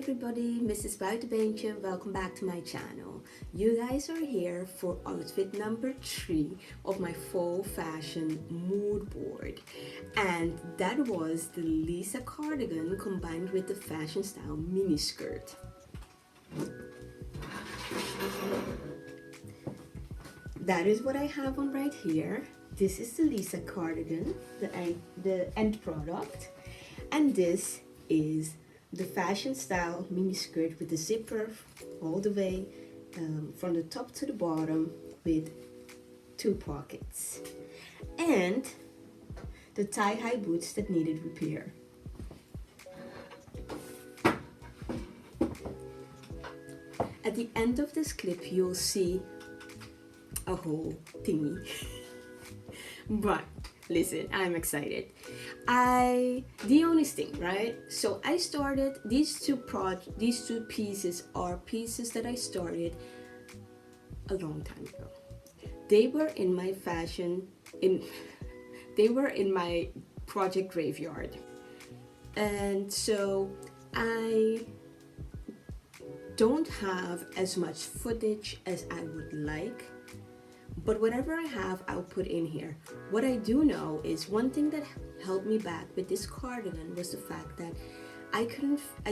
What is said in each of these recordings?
everybody, Mrs. Buitenbeentje, welcome back to my channel. You guys are here for outfit number 3 of my fall fashion mood board. And that was the Lisa cardigan combined with the fashion style mini skirt. That is what I have on right here. This is the Lisa cardigan, the end product. And this is the fashion style mini skirt with the zipper all the way from the top to the bottom with 2 pockets. And the thigh-high boots that needed repair. At the end of this clip, you'll see a whole thingy. But listen, I'm excited. The honest thing, right? So I started these two pieces are pieces that I started a long time ago. They were in my they were in my project graveyard. And so I don't have as much footage as I would like. But whatever I have, I'll put in here. What I do know is one thing that held me back with this cardigan was the fact that I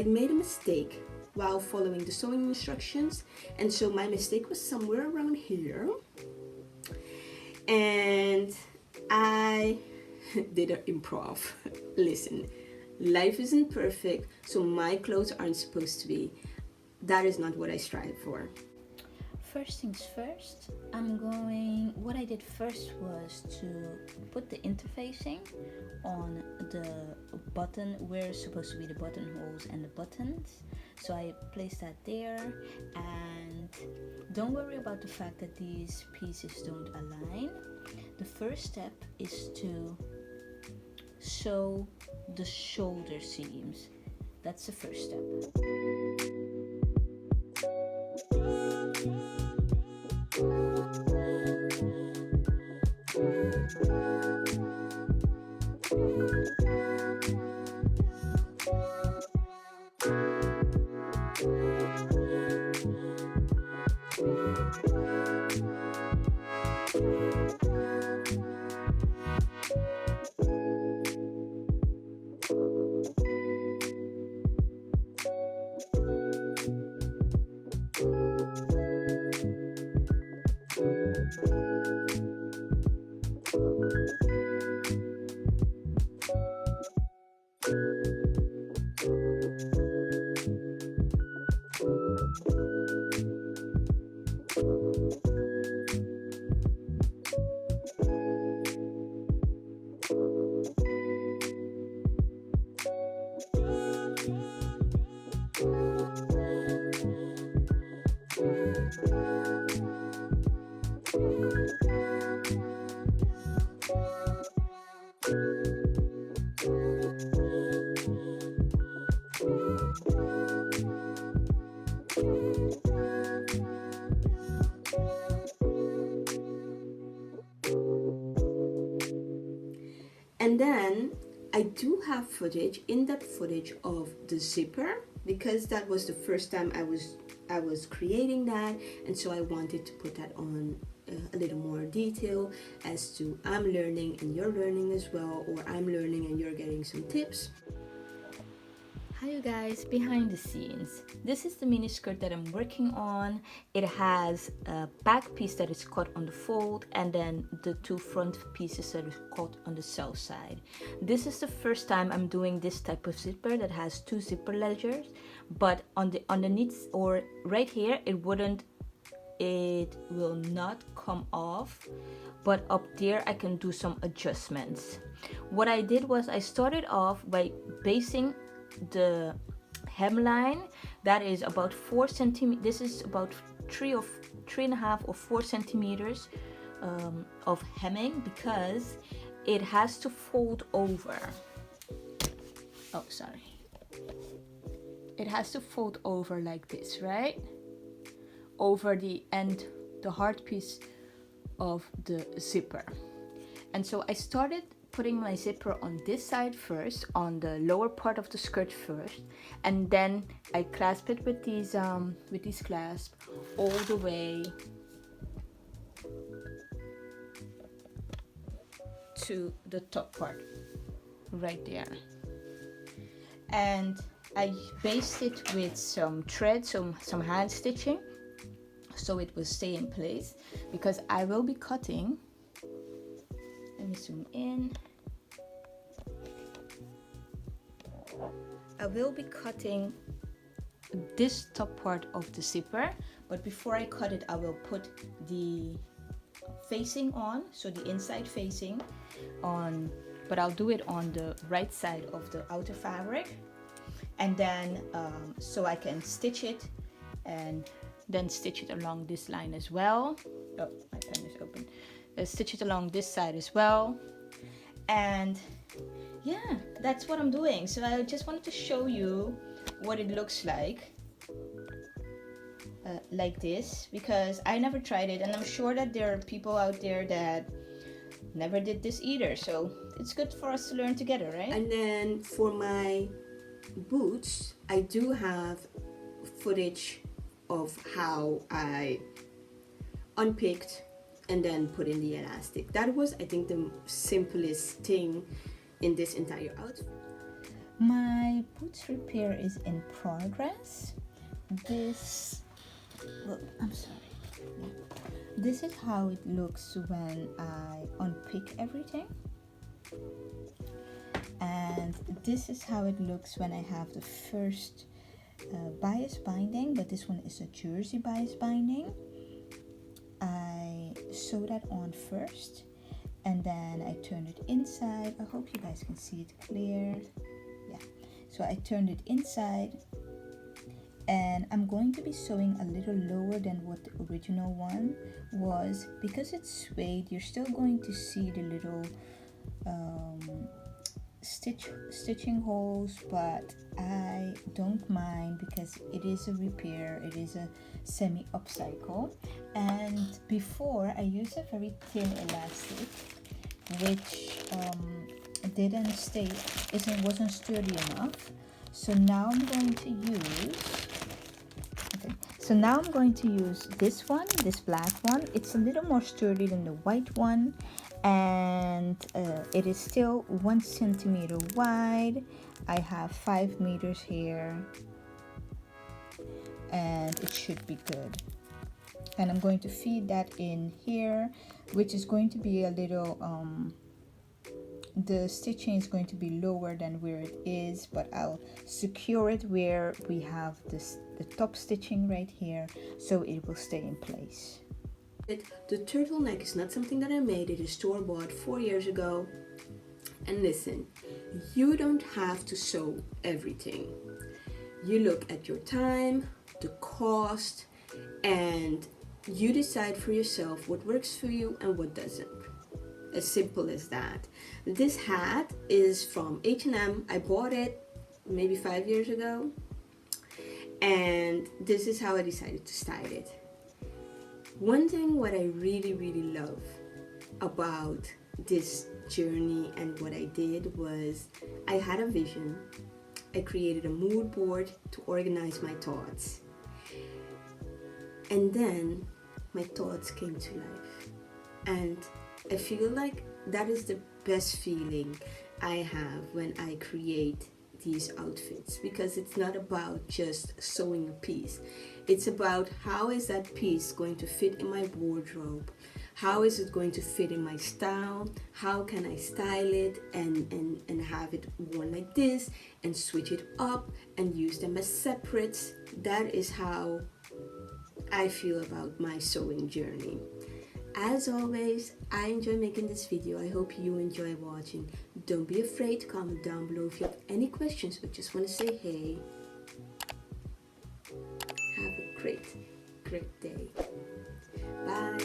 made a mistake while following the sewing instructions. And so my mistake was somewhere around here. And I did an improv. Listen, life isn't perfect, so my clothes aren't supposed to be. That is not what I strive for. First things first, what I did first was to put the interfacing on the button where it's supposed to be the buttonholes and the buttons. So I placed that there, and don't worry about the fact that these pieces don't align. The first step is to sew the shoulder seams. That's the first step. And then I do have footage, in-depth footage of the zipper, because that was the first time I was creating that, and so I wanted to put that on a little more detail as to I'm learning and you're learning as well, or I'm learning and you're getting some tips. Hi you guys, behind the scenes. This is the mini skirt that I'm working on. It has a back piece that is cut on the fold, and then the 2 front pieces that is cut on the sell side. This is the first time I'm doing this type of zipper that has 2 zipper ledgers, but on the underneath or right here it will not come off, but up there I can do some adjustments. What I did was I started off by basing the hemline. That is about 4 centimeters. This is about 3.5 or 4 centimeters of hemming, because it has to fold over. Oh, sorry. It has to fold over like this, right? Over the end, the hard piece of the zipper. And so I started putting my zipper on this side first, on the lower part of the skirt first, and then I clasp it with these clasps all the way to the top part right there, and I baste it with some thread, some hand stitching, so it will stay in place, because I will be cutting. Let me zoom in. I will be cutting this top part of the zipper, but before I cut it, I will put the facing on, so the inside facing on, but I'll do it on the right side of the outer fabric, and then so I can stitch it and then stitch it along this line as well. Oh, my pen is open. Stitch it along this side as well, and yeah, that's what I'm doing. So I just wanted to show you what it looks like this, because I never tried it, and I'm sure that there are people out there that never did this either, so it's good for us to learn together, right? And then for my boots, I do have footage of how I unpicked and then put in the elastic. That was, I think, the simplest thing in this entire outfit. My boots repair is in progress. I'm sorry. Yeah. This is how it looks when I unpick everything. And this is how it looks when I have the first bias binding, but this one is a jersey bias binding. I sew that on first, and then I turn it inside. I hope you guys can see it clear. Yeah, so I turned it inside, and I'm going to be sewing a little lower than what the original one was, because it's suede. You're still going to see the little stitching holes, but I don't mind because it is a repair, it is a semi upcycle. And before, I used a very thin elastic which wasn't sturdy enough, so now I'm going to use this one, this black one. It's a little more sturdy than the white one, and it is still 1 centimeter wide. I have 5 meters here, and it should be good. And I'm going to feed that in here, which is going to be a little the stitching is going to be lower than where it is, but I'll secure it where we have the top stitching right here, so it will stay in place. The turtleneck is not something that I made. It is store-bought 4 years ago. And listen, you don't have to sew everything. You look at your time, the cost, and you decide for yourself what works for you and what doesn't. As simple as that. This hat is from H&M. I bought it maybe 5 years ago, and this is how I decided to style it. One thing what I really love about this journey and what I did was I had a vision. I created a mood board to organize my thoughts, and then my thoughts came to life, and I feel like that is the best feeling I have when I create these outfits, because it's not about just sewing a piece. It's about how is that piece going to fit in my wardrobe, how is it going to fit in my style, how can I style it and have it worn like this and switch it up and use them as separates. That is how I feel about my sewing journey. As always, I enjoy making this video. I hope you enjoy watching. Don't be afraid to comment down below if you have any questions or just want to say hey. Have a great day. Bye.